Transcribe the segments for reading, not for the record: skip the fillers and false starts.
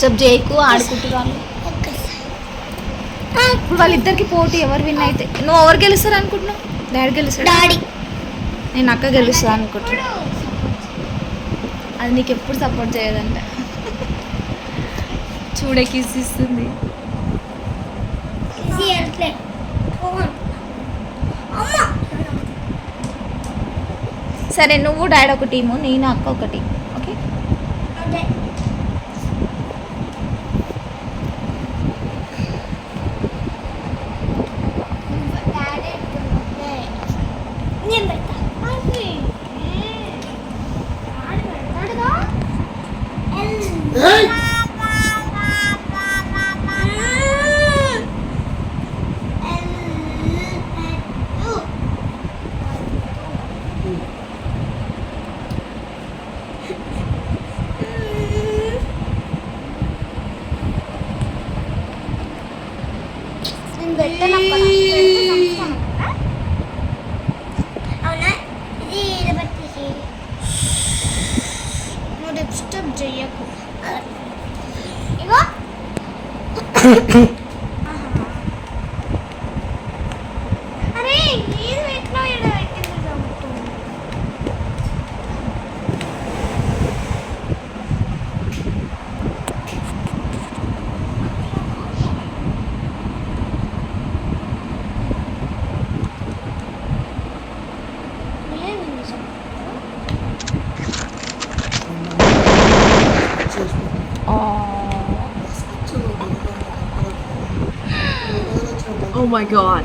Disturb చేయకు, ఆడుకుంటున్నాను. ఇప్పుడు వాళ్ళిద్దరికి పోటీ ఎవరు విన్ అయితే. నువ్వు ఎవరు గెలుస్తారు అనుకుంటున్నావు? డాడీ గెలుస్తాడు? డాడీ. నేను అక్క గెలుస్తా అనుకుంటున్నా. అది నీకు ఎప్పుడు సపోర్ట్ చేయదంట. చూడే కిస్ ఇస్తుంది. సరే, నువ్వు డాడీ ఒక టీము, నేను అక్క ఒక టీం. ఓకే. డిస్టర్బ్ చెయ్యకు. అరే నేను ఎట్లా Oh my god.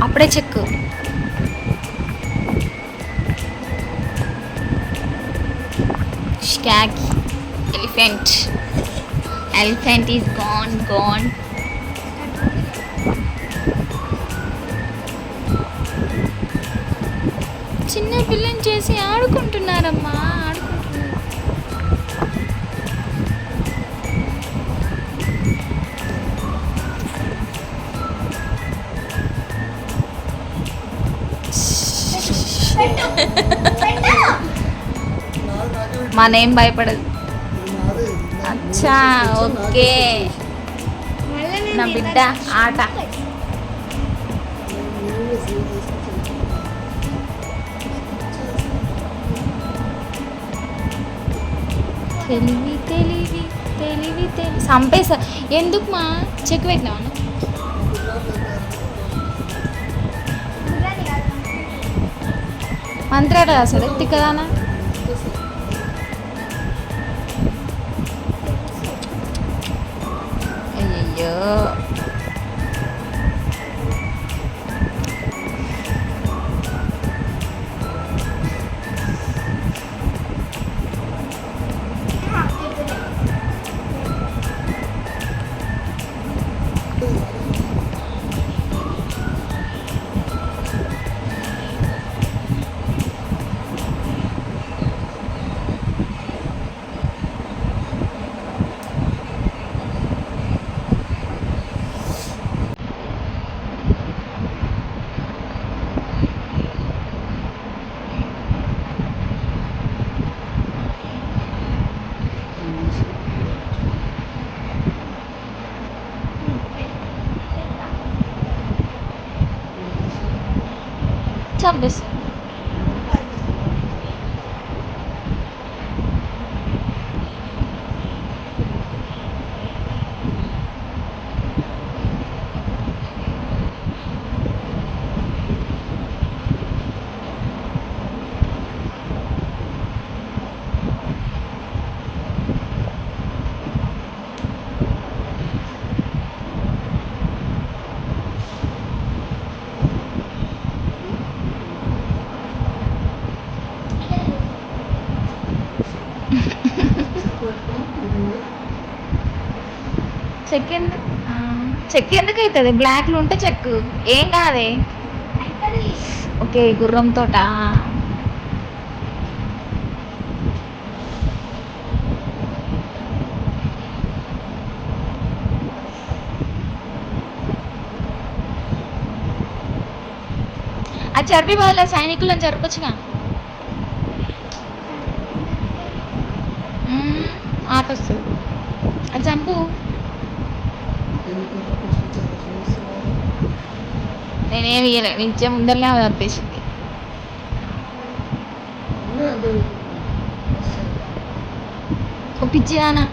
అప్పుడే check. Skag, elephant is gone. చిన్న పిల్లని చేసి ఆడుకుంటున్నారమ్మా, మన ఏం భయపడదు. అచ్చా, ఓకే నా బిడ్డ ఆట. తెలివి చంపేసా. ఎందుకు మా చెక్ పెట్టినావా? మంత్రాట రాసాడు తిక్కదానా. అయ్యయ్యో, చంపేస్తా. చెక్ ఎందుకు అవుతుంది? బ్లాక్లు ఉంటే చెక్ ఏం కాదే. ఓకే, గుర్రం తోట. అది జరిపి వాళ్ళ సైనికులను జరపచ్చుగా. ఆట వస్తుంది, అది చంపు. నేనేమి ఇయ్యలే, నిత్యం ముందరనే అది చంపేసింది. ఓ పిచ్చిదానా,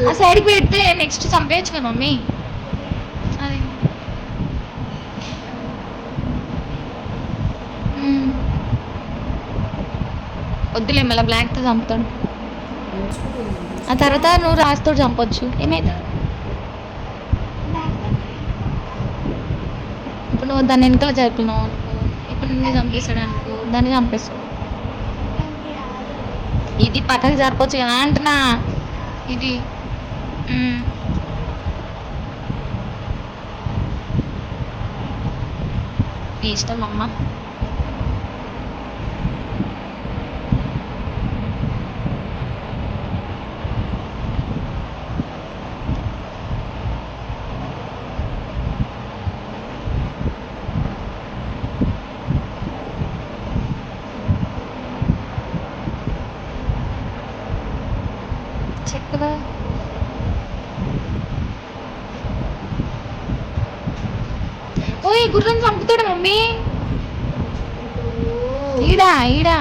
ఆ సైడ్కి పెడితే నెక్స్ట్ చంపేయచ్చు కదా మమ్మీ. అది వద్దులే, మళ్ళీ బ్లాక్తో చంపుతాడు. ఆ తర్వాత నువ్వు రాజుతో చంపొచ్చు, ఏమైతే. ఇప్పుడు నువ్వు దాన్ని వెనకాల జరుపుకున్నావు అనుకో, ఇప్పుడు నిన్ను చంపేస్తాడు అనుకో, దాన్ని చంపేస్తాడు. ఇది పక్కకి జరపచ్చు కదా అంటున్నా. ఇది నీ ఇష్టం అమ్మ. చెక్కుదా ఓయ్, గుర్రం చంపుతాడు మమ్మీ. ఈడా ఈడా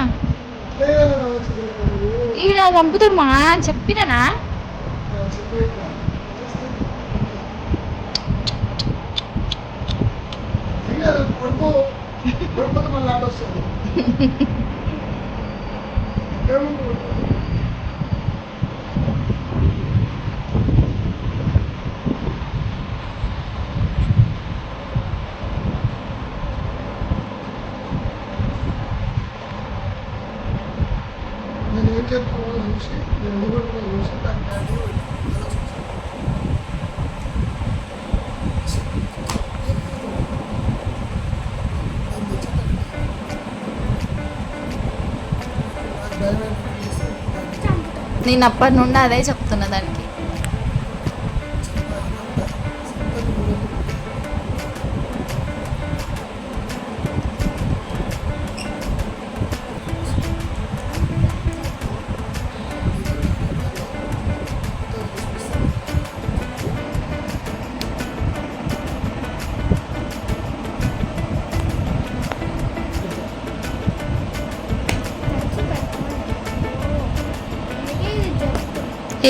ఈడా చంపుతాడు మా, చెప్పినా. నేను అప్పటి నుండి అదే చెప్తున్నా దానికి.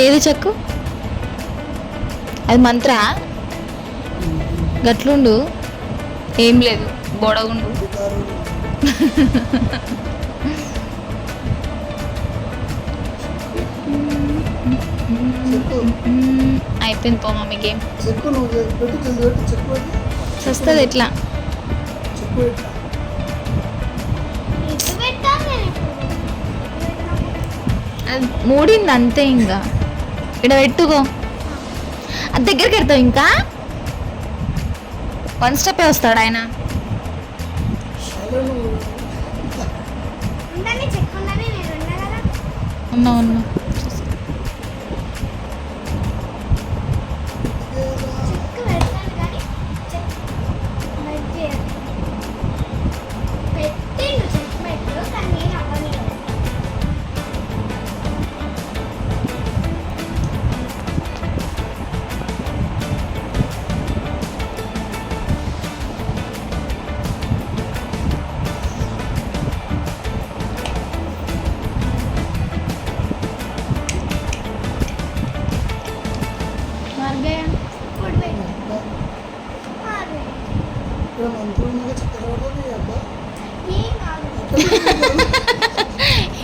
ఏది చెక్కు? అది మంత్ర గట్లుండు, ఏం లేదు, బొడగుండు. అయిపోయింది పో మమ్మీ గేమ్. వస్తుంది ఎట్లా? అది మూడింది అంతే, ఇంకా ఇక్కడ పెట్టుకో. అది దగ్గరికి వెళ్తావు, ఇంకా 1 స్టెప్ వస్తాడు ఆయన. ఉన్నా ఉన్నా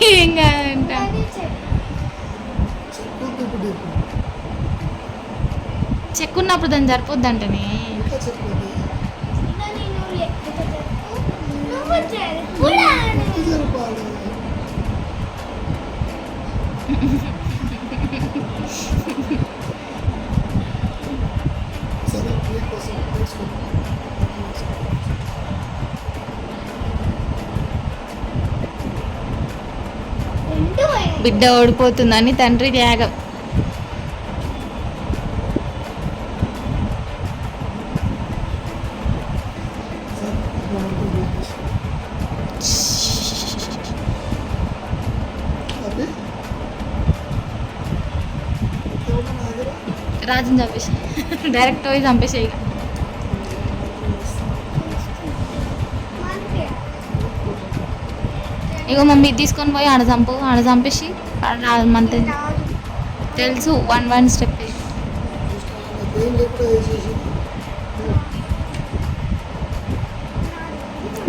ఏం కాదంట. చెక్కున్నప్పుడు దాన్ని సరిపోద్దంటనే. బిడ్డ ఓడిపోతుందని తండ్రి త్యాగం. రాజుని చంపేసి డైరెక్ట్ పోయి చంపేసేయి. ఇగో మమ్మీ తీసుకొని పోయి ఆడ చంపేసి మంత తెలుసు 1 స్టెప్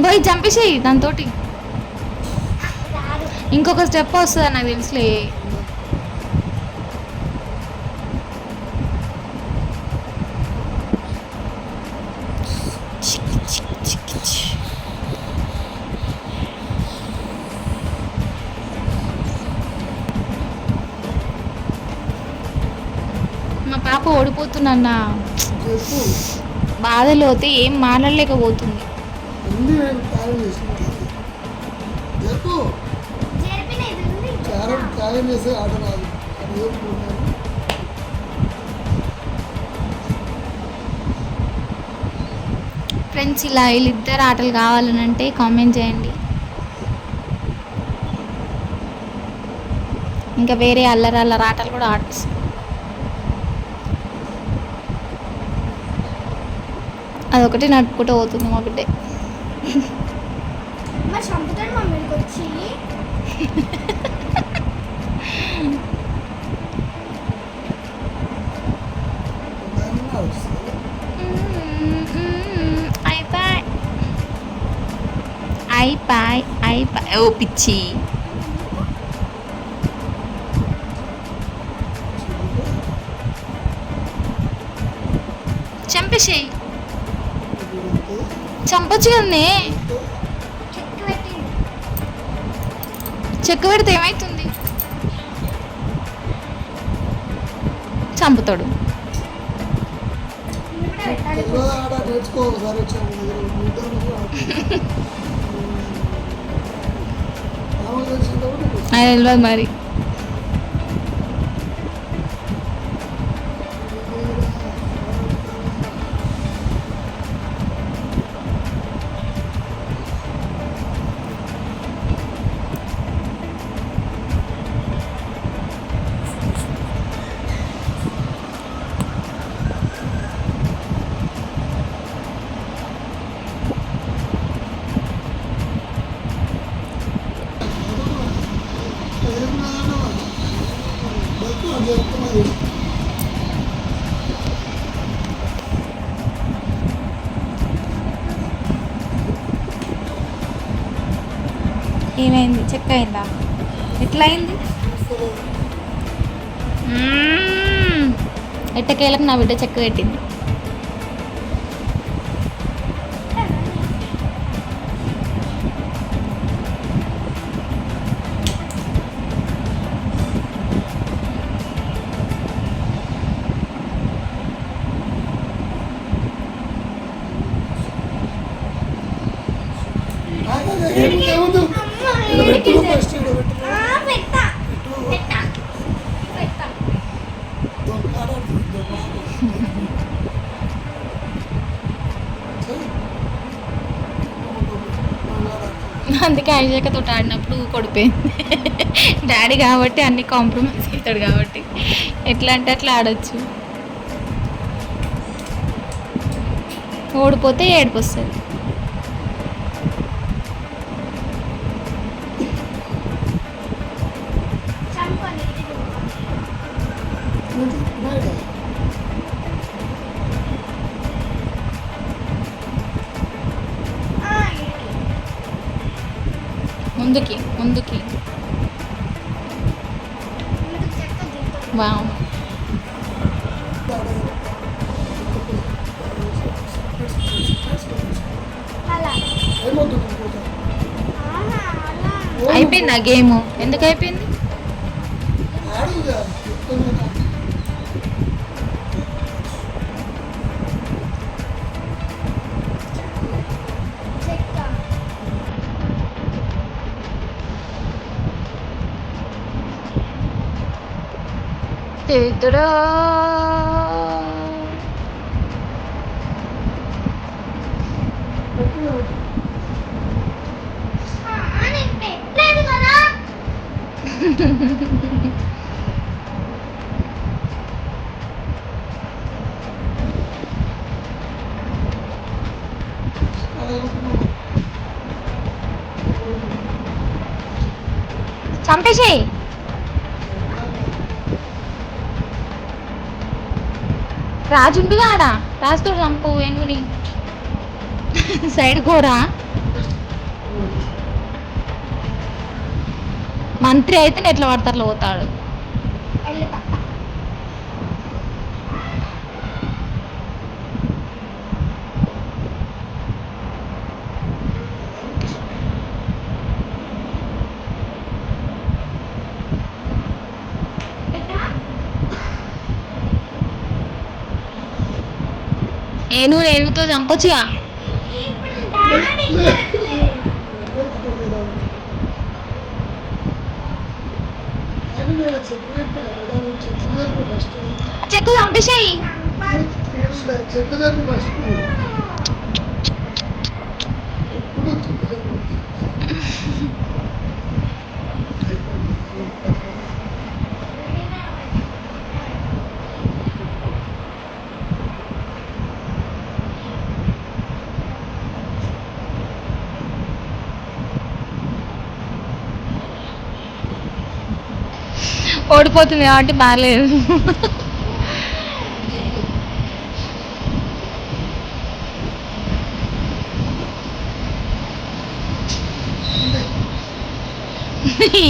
పోయి చంపేసేయి దాంతో. ఇంకొక స్టెప్ వస్తుంది నాకు తెలుసులే. మా పాప ఓడిపోతున్నా బాధలో అయితే ఏం మాట్లాడలేకపోతుంది. ఫ్రెండ్స్ ఇలా వీళ్ళిద్దరు ఆటలు కావాలనంటే కామెంట్ చేయండి. ఇంకా వేరే అల్లరి ఆటలు కూడా ఆడిస్తాం. అదొకటి నడుపుకుంటూ పోతుంది మా బిడ్డ. అయిపోయి ఓ పిచ్చి. చంపేసేయి. చంపచ్చు కదనే. చెక్క పెడితే ఏమవుతుంది? చంపుతాడు. తెలియదు మరి. ఏమైంది? చెక్ అయిందా? ఎట్లా అయింది? ఎట్టకేలకు నా బిడ్డ చెక్క పెట్టింది. అందుకే ఐజాకతో ఆడినప్పుడు కొడిపోయింది. డాడీ కాబట్టి అన్ని కాంప్రమైజ్ అవుతాడు కాబట్టి ఎట్లా అంటే అట్లా ఆడొచ్చు. ఓడిపోతే ఏడుపు వస్తుంది. ముందుకి ముందుకి. వావ్. అయిపోయింది ఆ గేమ్. ఎందుకు అయిపోయింది? తిడుతుడో నేను పెట్టలేదు కదా. చంపేసేయి. రాజుండుగా ఆడ రాజుతో చంపు ఏనుగుని. సైడ్ కోరా మంత్రి అయితే ఎట్లా పడతారు పోతాడు. ఏనుగుతో చంపొచ్చుగా. చెక్కు చంపేసాయి. ఓడిపోతుంది కాబట్టి బాగాలేదు.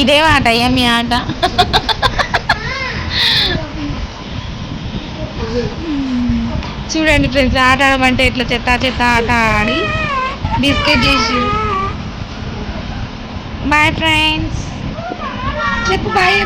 ఇదే ఆట మీ ఆట. చూడండి ఫ్రెండ్స్, ఆట ఆడమంటే ఇట్లా చెత్త ఆట ఆడి బిస్కెట్ చేసి. బాయ్ ఫ్రెండ్స్, చెప్పు బాయ్.